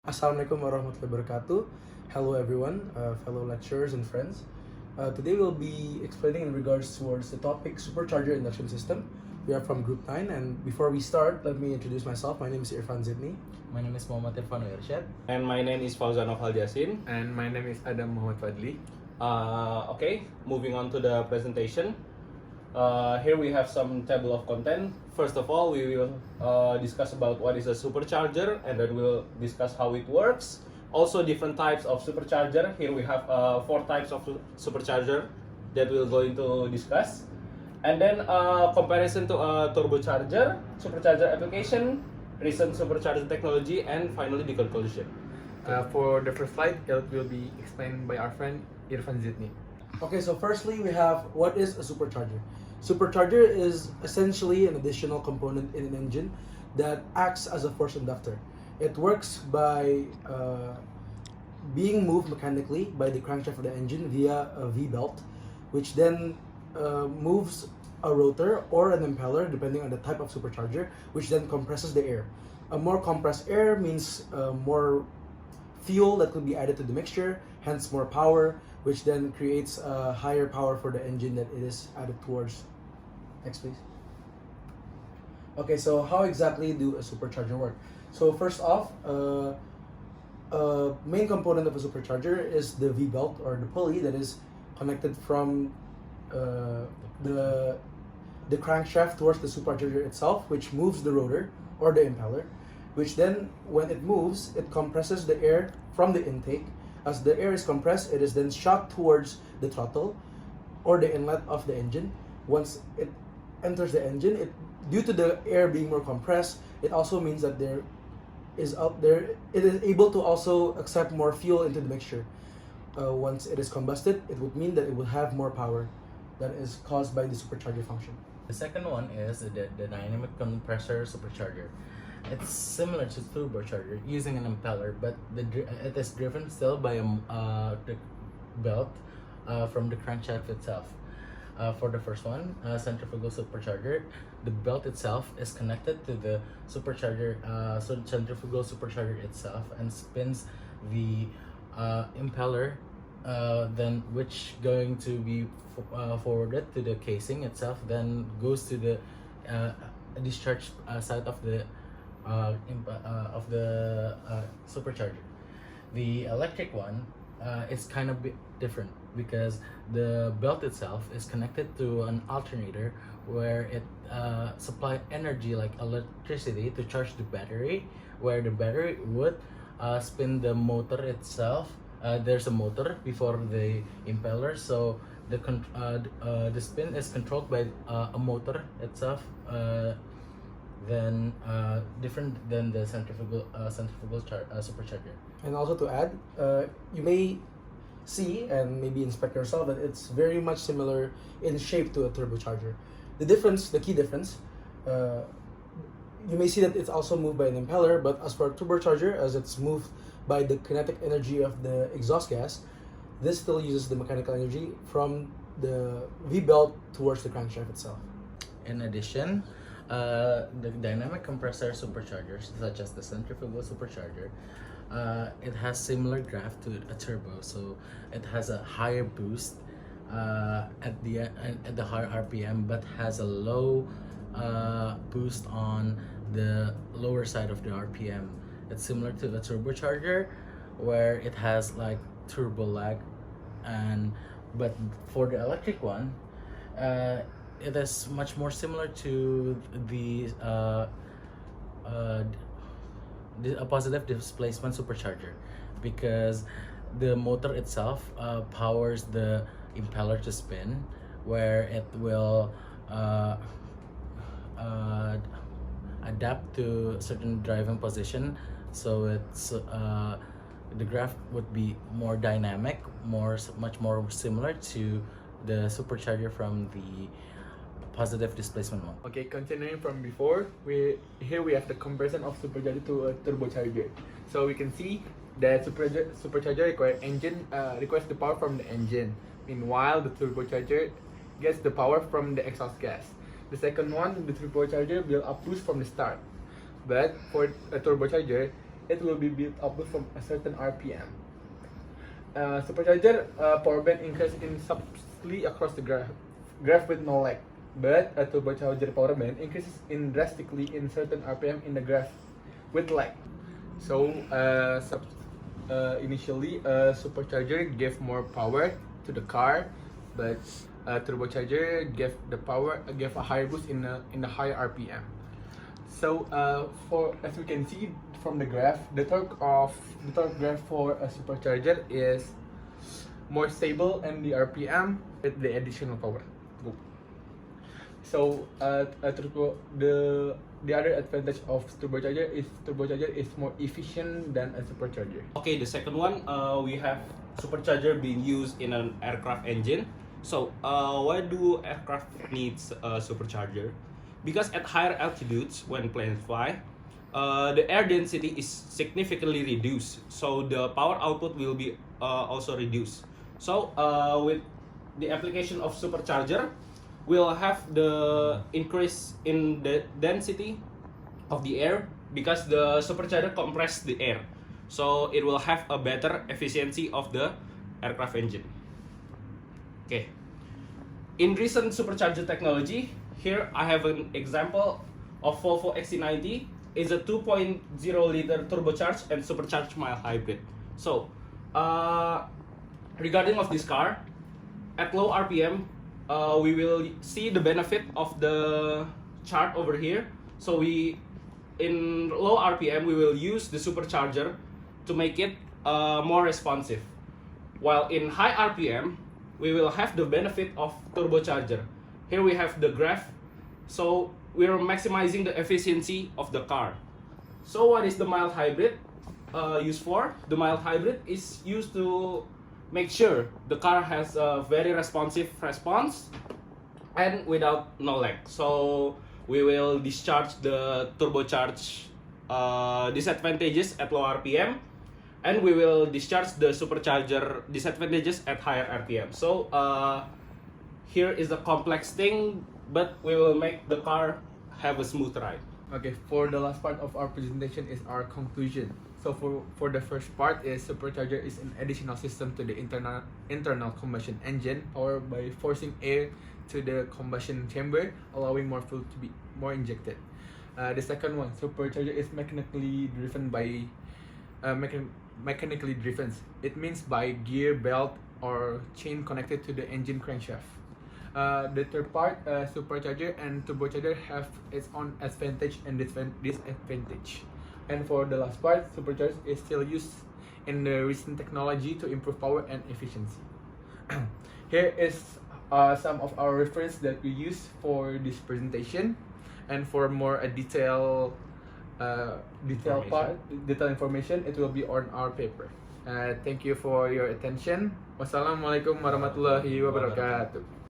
Assalamualaikum warahmatullahi wabarakatuh. Hello everyone, fellow lecturers and friends. Today we'll be explaining in regards towards the topic Supercharger Induction System. We are from Group 9, and before we start, let me introduce myself. My name is Irfan Zidni. My name is Muhammad Irfan Irsyad. And my name is Fauzan Al Jasin. And my name is Adam Muhammad Fadli. Okay, moving on to the presentation. Here we have some table of content. First of all, we will discuss about what is a supercharger, and then we'll discuss how it works. Also, different types of supercharger. Here we have 4 types of supercharger that we're going to discuss. And then comparison to a turbocharger, supercharger application, recent supercharger technology, and finally the conclusion. For the first slide, it will be explained by our friend Irfan Zidni. Okay, so firstly we have what is a supercharger. Supercharger is essentially an additional component in an engine that acts as a force inductor. It works by being moved mechanically by the crankshaft of the engine via a V-belt, which then moves a rotor or an impeller depending on the type of supercharger, which then compresses the air. A more compressed air means more fuel that could be added to the mixture, hence more power, which then creates a higher power for the engine that it is added towards. Next, please. Okay, so how exactly do a supercharger work? So first off, main component of a supercharger is the V-belt or the pulley that is connected from the crankshaft towards the supercharger itself, which moves the rotor or the impeller, which then, when it moves, it compresses the air from the intake. As the air is compressed, it is then shot towards the throttle or the inlet of the engine. Once it enters the engine, due to the air being more compressed, it also means that it is able to also accept more fuel into the mixture. Once it is combusted, it would mean that it will have more power that is caused by the supercharger function. The second one is the dynamic compressor supercharger. It's similar to turbocharger using an impeller, but it is driven still by the belt from the crankshaft itself. For the first one, centrifugal supercharger, the belt itself is connected to the supercharger, centrifugal supercharger itself, and spins the impeller, then which going to be forwarded to the casing itself, then goes to the discharge side of the supercharger. The electric one is kind of different because the belt itself is connected to an alternator where it supply energy like electricity to charge the battery, where the battery would spin the motor itself. There's a motor before the impeller, so the spin is controlled by a motor itself. Then different than the centrifugal supercharger. And also to add, you may see and maybe inspect yourself that it's very much similar in shape to a turbocharger. The key difference, you may see that it's also moved by an impeller, but as for a turbocharger, as it's moved by the kinetic energy of the exhaust gas, this still uses the mechanical energy from the V-belt towards the crankshaft itself. In addition, the dynamic compressor superchargers, such as the centrifugal supercharger, it has similar graph to a turbo, so it has a higher boost at the higher RPM, but has a low boost on the lower side of the RPM. It's similar to a turbocharger, where it has like turbo lag, but for the electric one, it is much more similar to a positive displacement supercharger, because the motor itself powers the impeller to spin, where it will adapt to certain driving position, so it's the graph would be more dynamic, much more similar to the supercharger from the positive displacement one. Okay, continuing from before, here we have the comparison of supercharger to a turbocharger. So we can see that supercharger requires the power from the engine. Meanwhile, the turbocharger gets the power from the exhaust gas. The second one, the turbocharger will up boost from the start. But for a turbocharger, it will be built up from a certain RPM. Supercharger power band increases in subtly across the graph with no lag, but a turbocharger power band increases in drastically in certain RPM in the graph with lag. So initially a supercharger gave more power to the car, but a turbocharger gave a higher boost in the higher RPM. So for as we can see from the graph, the torque graph for a supercharger is more stable and the RPM with the additional power. So the other advantage of turbocharger is more efficient than a supercharger. Okay, the second one, we have supercharger being used in an aircraft engine. So why do aircraft needs a supercharger? Because at higher altitudes, when planes fly, the air density is significantly reduced, so the power output will be also reduced. So with the application of supercharger, we'll have the increase in the density of the air because the supercharger compress the air, so it will have a better efficiency of the aircraft engine. Okay, in recent supercharger technology, here I have an example of Volvo XC90. Is a 2.0 liter turbocharged and supercharged mild hybrid. So regarding of this car, at low RPM, we will see the benefit of the chart over here. So in low RPM, we will use the supercharger to make it more responsive. While in high RPM, we will have the benefit of turbocharger. Here we have the graph. So we are maximizing the efficiency of the car. So what is the mild hybrid used for? The mild hybrid is used to make sure the car has a very responsive response and without no lag. So we will discharge the turbocharge disadvantages at low RPM, and we will discharge the supercharger disadvantages at higher RPM. So here is a complex thing, but we will make the car have a smooth ride. Okay, for the last part of our presentation is our conclusion. So for the first part is supercharger is an additional system to the internal combustion engine powered by forcing air to the combustion chamber, allowing more fuel to be more injected. The second one, supercharger is mechanically driven by mechanically driven. It means by gear, belt, or chain connected to the engine crankshaft. The third part, supercharger and turbocharger have its own advantage and disadvantage. And for the last part, supercharger is still used in the recent technology to improve power and efficiency. Here is some of our reference that we use for this presentation, and for more detailed information, it will be on our paper. Thank you for your attention. Wassalamualaikum warahmatullahi wabarakatuh.